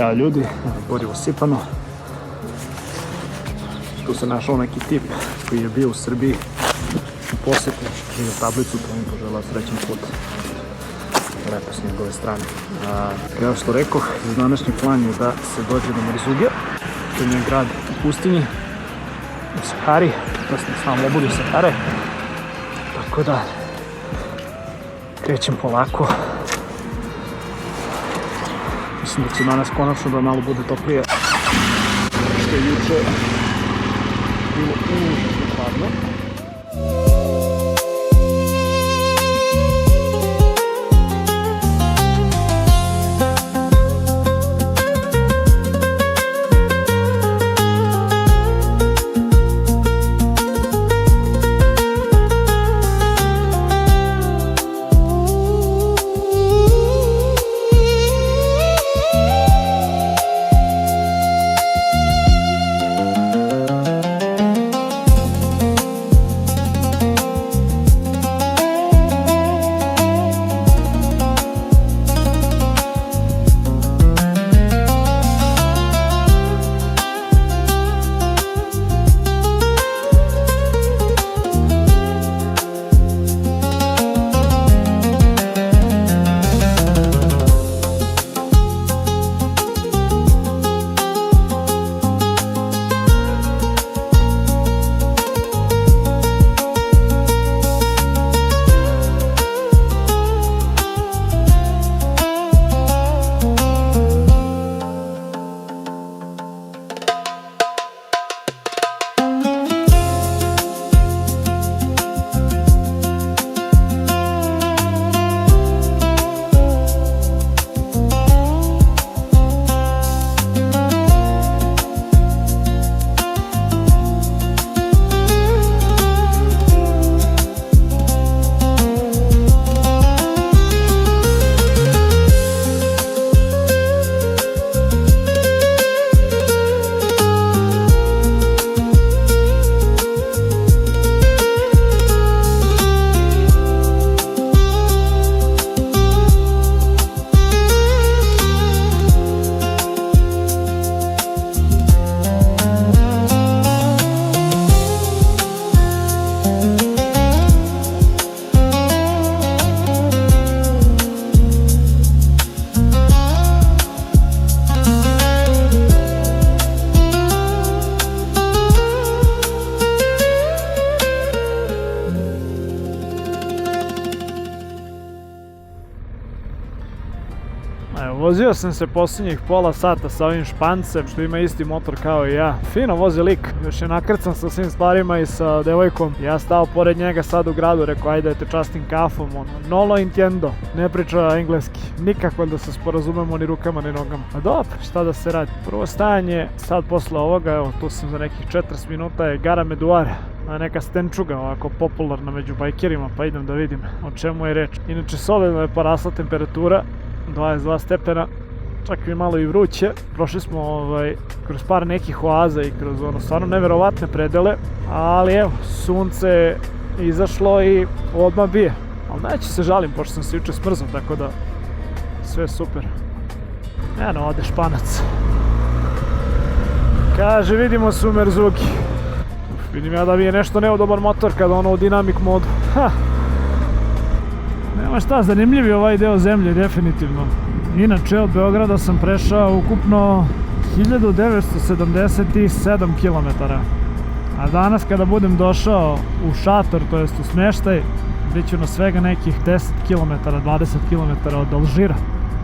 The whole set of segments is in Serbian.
Ćao ljudi, gorivo sipano. Tu se našao neki tip koji je bio u Srbiji u posjetu, vidio tablicu, to mi poželao srećan put. Lepo s njegove strane. Kao što rekoh, za današnji plan je da se dođe do Merzuge, to je grad u pustinji, u Sahari, to je na samom obodu Sahare, tako da krećem polako. Mislim da će danas konačno da malo bude toplije, što je juče bilo užasno hladno. Vozio sam se posljednjih pola sata sa ovim Špancem što ima isti motor kao i ja. Fino vozi lik, još je nakrcan sa svim stvarima i sa devojkom. Ja stao pored njega sad u gradu, rekao ajde da te častim kafom, no lo entiendo, ne priča engleski, nikako da se sporazumemo ni rukama ni nogama. A dobro, šta da se radi. Prvo stajanje, sad posle ovoga, evo tu sam za nekih 40 minuta, je Gara Meduara. Neka stenčuga ovako popularna među bajkerima, pa idem da vidim o čemu je reč. Inače solidno je porasla temperatura, 22 stepena, čak i malo i vruće. Prošli smo kroz par nekih oaza i kroz stvarno neverovatne predele, ali evo, sunce je izašlo i odmah bije. Ali neću se žalim, pošto sam se juče smrzao, tako da sve super. Eno, ode Španac. Kaže, vidimo se u Merzugi. Vidim ja da mi je nešto neodobar motor kada ono u dinamik modu. Nema šta, zanimljiv je ovaj deo zemlje, definitivno. Inače, od Beograda sam prešao ukupno 1977 km. A danas kada budem došao u šator, to jest u smještaj, bit ću na svega nekih 10 km, 20 km od Alžira,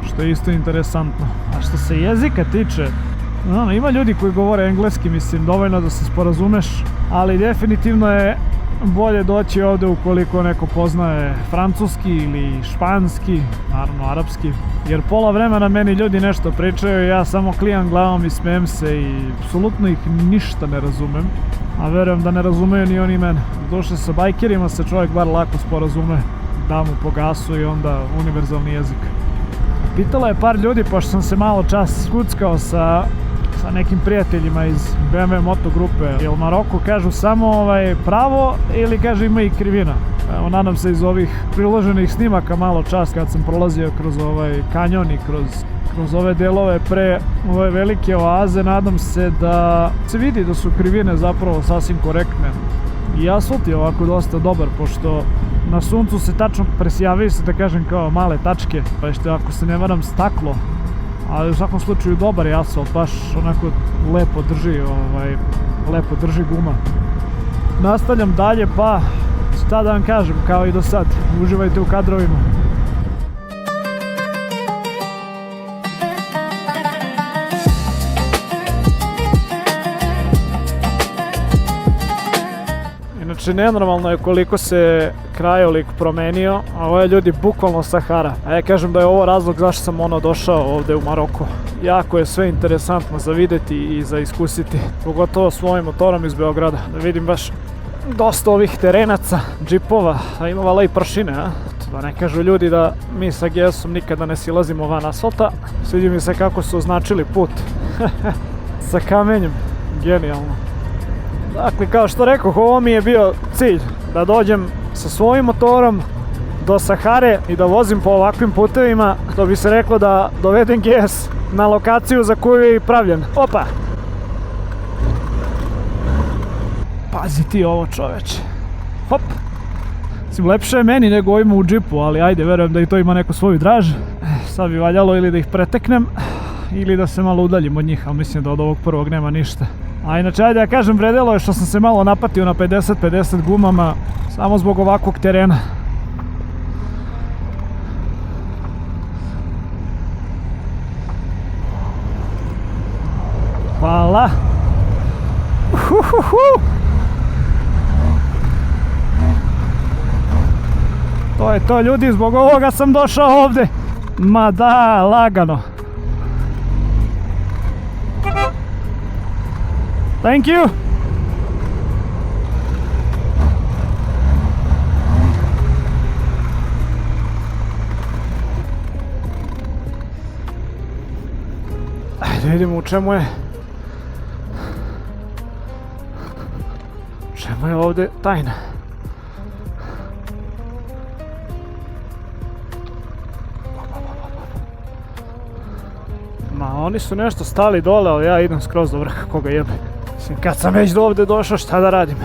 što je isto interesantno. A što se jezika tiče, ima ljudi koji govore engleski, mislim, dovoljno da se sporazumeš, ali definitivno je bolje doći ovde ukoliko neko poznaje francuski ili španski, naravno arapski, jer pola vremena meni ljudi nešto pričaju i ja samo klijam glavom i smijem se i apsolutno ih ništa ne razumem, a verujem da ne razumeju ni oni mene. Došli sa bajkerima se čovjek bar lako sporazume, da mu po gasu i onda univerzalni jezik. Pitala je par ljudi, pošto sam se malo čas skuckao sa sa nekim prijateljima iz BMW Moto grupe. Jer u Maroku kažu samo pravo ili kaže ima i krivina. Evo, nadam se iz ovih priloženih snimaka malo čas kad sam prolazio kroz ovaj kanjon i kroz ove delove pre ove velike oaze, nadam se da se vidi da su krivine zapravo sasvim korektne. I asfalt je ovako dosta dobar, pošto na suncu se tačno presjavaju se, da kažem, kao male tačke, pa što ako se ne varam staklo, ali u svakom slučaju dobar je asfalt, baš onako lepo drži guma. Nastavljam dalje, pa šta da vam kažem, kao i do sad, uživajte u kadrovima. Znači, nenormalno je koliko se krajolik promenio, a ovo je, ljudi, bukvalno Sahara. A ja kažem da je ovo razlog zašto sam došao ovde u Maroko. Jako je sve interesantno za videti i za iskusiti, pogotovo s ovim motorom iz Beograda. Da vidim baš dosta ovih terenaca, džipova, a ima vala i pršine, a? Da ne kažu ljudi da mi sa GS-om nikada ne silazimo van asfalta. Sviđa mi se kako su označili put sa kamenjem, genijalno. Dakle, kao što rekoh, ovo mi je bio cilj, da dođem sa svojim motorom do Sahare i da vozim po ovakvim putevima, što bi se reklo da dovedem GS na lokaciju za koju je i pravljen. Opa! Pazi ti ovo, čoveče. Hop! Lepše je meni nego ovima u džipu, ali ajde, verujem da i to ima neku svoju draž. Sad bi valjalo ili da ih preteknem, ili da se malo udaljim od njih, ali mislim da od ovog prvog nema ništa. A inače, ajde ja kažem, vredelo je što sam se malo napatio na 50-50 gumama, samo zbog ovakvog terena. Hvala! To je to, ljudi, zbog ovoga sam došao ovde. Ma da, lagano. Thank you! Ajde vidimo u čemu je ovde tajna. Ma oni su nešto stali dole, ali ja idem skroz do vrha, koga jebe. Mislim, kad sam već do ovde došao, šta da radim?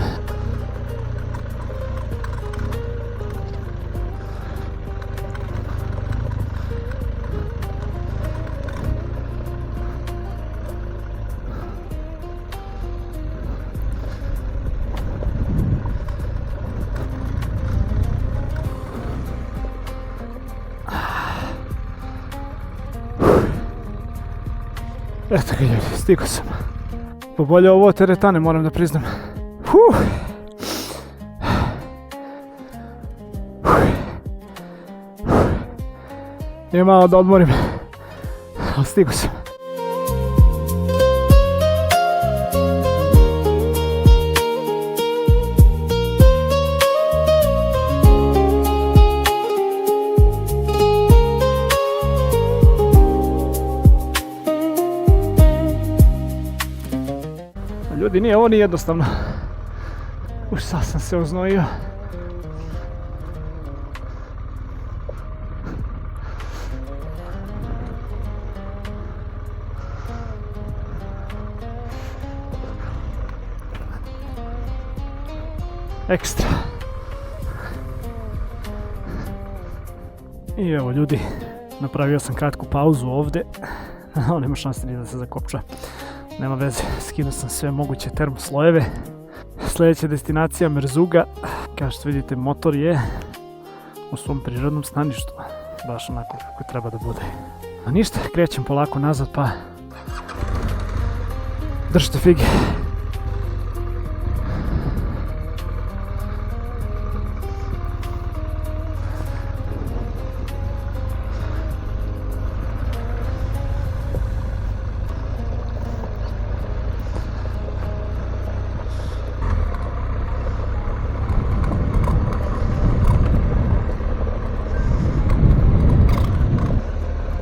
Eto ga, ljudi, stigao sam. Pobolje ovo teretane, moram da priznam. Idem malo da odmorim, ali stigao sam. Ljudi, nije ovo ni jednostavno. Sad sam se oznojio. Ekstra. I evo, ljudi, napravio sam kratku pauzu ovde. Nema šanse ni da se zakopča. Nema veze, skinuo sam sve moguće termoslojeve. Sljedeća destinacija Merzuga. Kao što vidite, motor je u svom prirodnom staništu. Baš onako kako treba da bude. A ništa, krećem polako nazad, pa držite fige.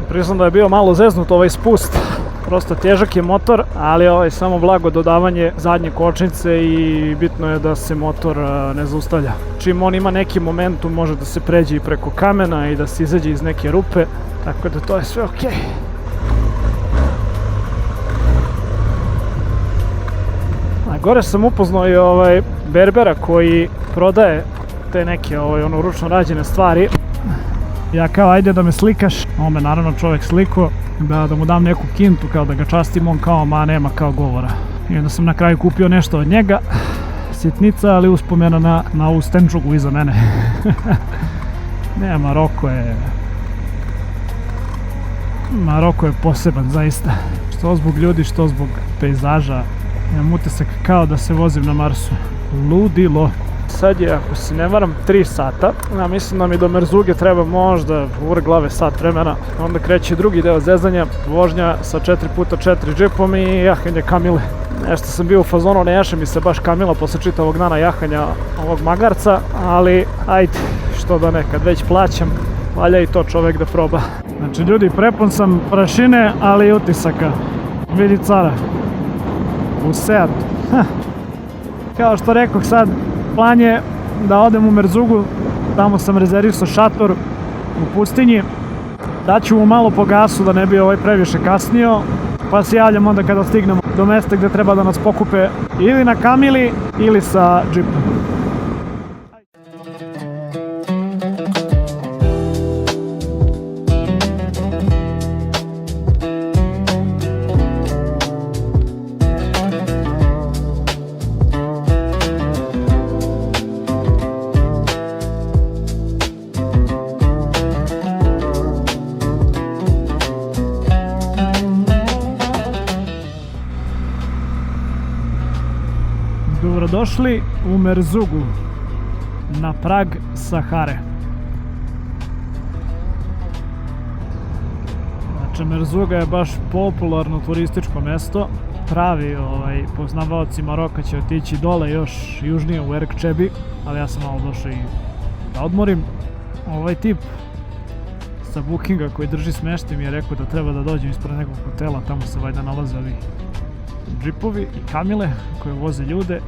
Priznam da je bio malo zeznut ovaj spust, prosto težak je motor, ali samo blago dodavanje zadnje kočnice i bitno je da se motor ne zaustavlja. Čim on ima neki momentum može da se pređe i preko kamena i da se izađe iz neke rupe, tako da to je sve okej. Gore sam upoznao i berbera koji prodaje te neke ručno rađene stvari. Ja kao ajde da me slikaš, on me naravno čovjek sliko, da mu dam neku kintu kao da ga častim, on kao ma nema kao govora. I onda sam na kraju kupio nešto od njega, sitnica, ali uspomena na ovu stenčugu iza mene. Ne, Maroko je poseban zaista. Što zbog ljudi, što zbog pejzaža. Imam utisak kao da se vozim na Marsu. Ludilo. Sad je, ako se ne varam, 3 sata. Ja mislim da mi do Merzuge treba možda glave sat vremena. Onda kreće drugi deo zezanja, vožnja sa 4x4 džipom i jahanje kamile. Nešto sam bio u fazonu, ne jaše mi se baš kamila posle čitavog dana jahanja ovog magarca, ali ajde, što da ne, kad već plaćam, valja i to čovek da proba. Znači ljudi, prepun sam prašine, ali i utisaka. Vidi cara. U Seatu. Kao što rekoh sad, plan je da odem u Merzugu, tamo sam rezervisao šator u pustinji. Daću mu malo po gasu da ne bi previše kasnio, pa se javljam onda kada stignemo do mesta gde treba da nas pokupe ili na kamili ili sa džipom. Dobrodošli u Merzugu, na prag Sahare. Znači, Merzuga je baš popularno turističko mesto. Pravi poznavaoci Maroka će otići dole još južnije u Erkčebi, ali ja sam malo došao i da odmorim. Ovaj tip sa Bookinga koji drži smeštaj mi je rekao da treba da dođem ispred nekog hotela, tamo se valjda nalaze ovi džipovi i kamile koje voze ljude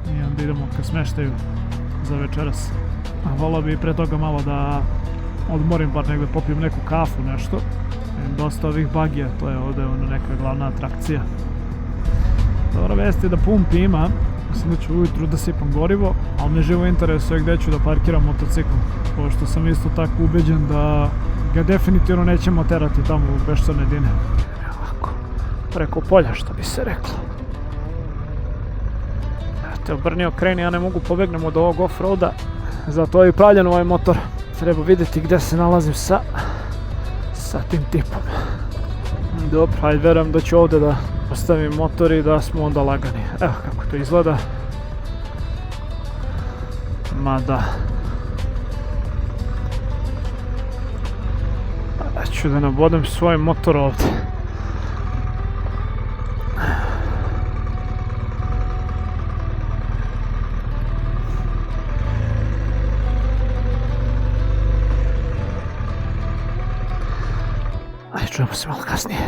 i onda idemo ka smeštaju za večeras. A volao bi i pre toga malo da odmorim, bar negde popijem neku kafu, nešto. Dosta ovih bagija, to je ovde neka glavna atrakcija. Dobra vest je da pumpi ima, mislim da ću ujutru da sipam gorivo, ali me živo interesuje gde ću da parkiram motocikl, pošto sam isto tako ubeđen da ga definitivno nećemo terati tamo u Peščane Dine. Ovako, preko polja što bi se reklo. Te obrni okreni, ja ne mogu pobegnem od ovog off-roada, zato je i pravljen ovaj motor. Treba vidjeti gde se nalazim sa tim tipom. Dobro, hajde, verujem da ću ovde da ostavim motor i da smo onda lagani. Evo kako to izgleda. Ma da. Ja ću da nabodem svoj motor ovde. Ajde, čujemo se malo kasnije.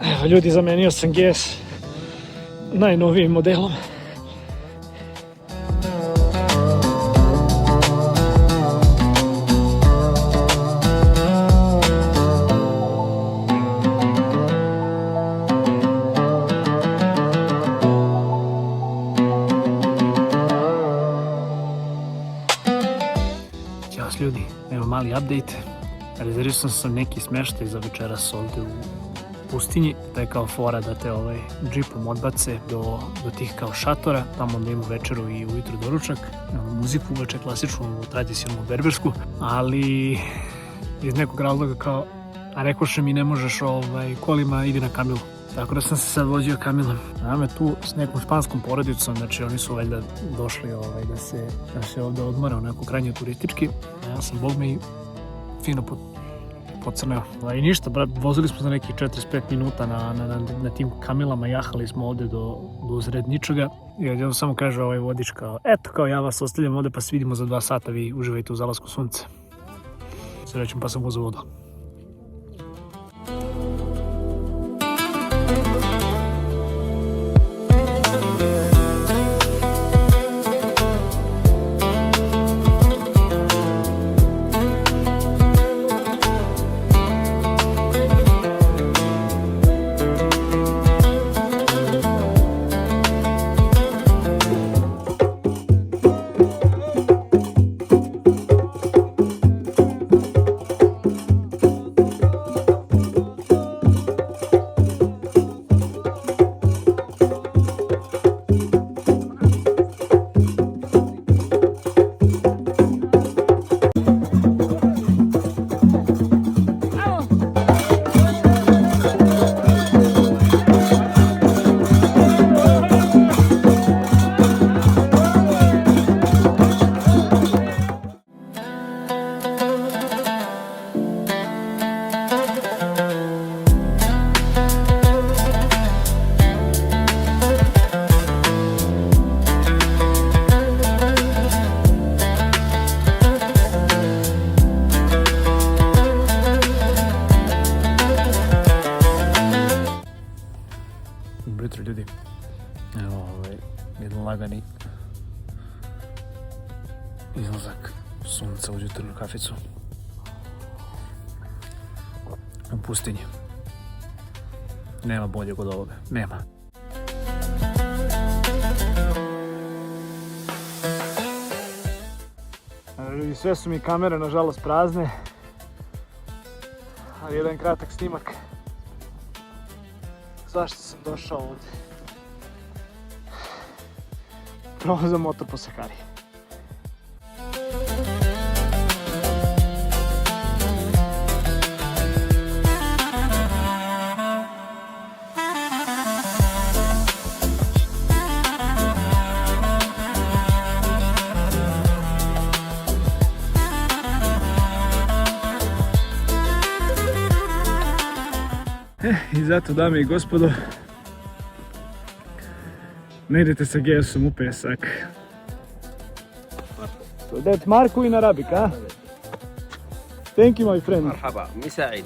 Evo ljudi, zamenio sam GS najnovijim modelom. Ćao ljudi, evo mali update. Rezervisao sam neki smeštaj za večeras ovde u pustinji. To je kao fora da te džipom odbace do tih kao šatora, tamo onda ima večeru i ujutru doručak. Imamo muziku uveče, klasičnu, tradicionalnu berbersku, ali iz nekog razloga kao, a rekoše mi ne možeš kolima, idi na kamilu. Tako da sam se sad vozio kamilom. Nama tu s nekom španskom porodicom, znači oni su valjda došli da se ovde odmore onako krajnje turistički. Ja sam bog me i fino pocrneo. I ništa, vozili smo za nekih 45 minuta na tim kamilama, jahali smo ovde do sred ničega. I odjedno samo kaže ovaj vodič kao, eto kao ja vas ostavljam ovde pa se vidimo za 2 sata, vi uživajte u zalasku sunce. Srećem pa sam uzeo vodu. Jutro ljudi, evo jedan lagani izlazak sunca u jutarnju kaficu u pustinji. Nema boljeg od ovoga, nema. Sve su mi kamere nažalost prazne, ali jedan kratak snimak. Zašto sam došao ovdje? Provozam motor po Sakariji. I zato, dame i gospodo, ne idete sa GS-om u pesak. So that's Marko in Arabic, huh? Thank you, my friend. مرحبا مساعد.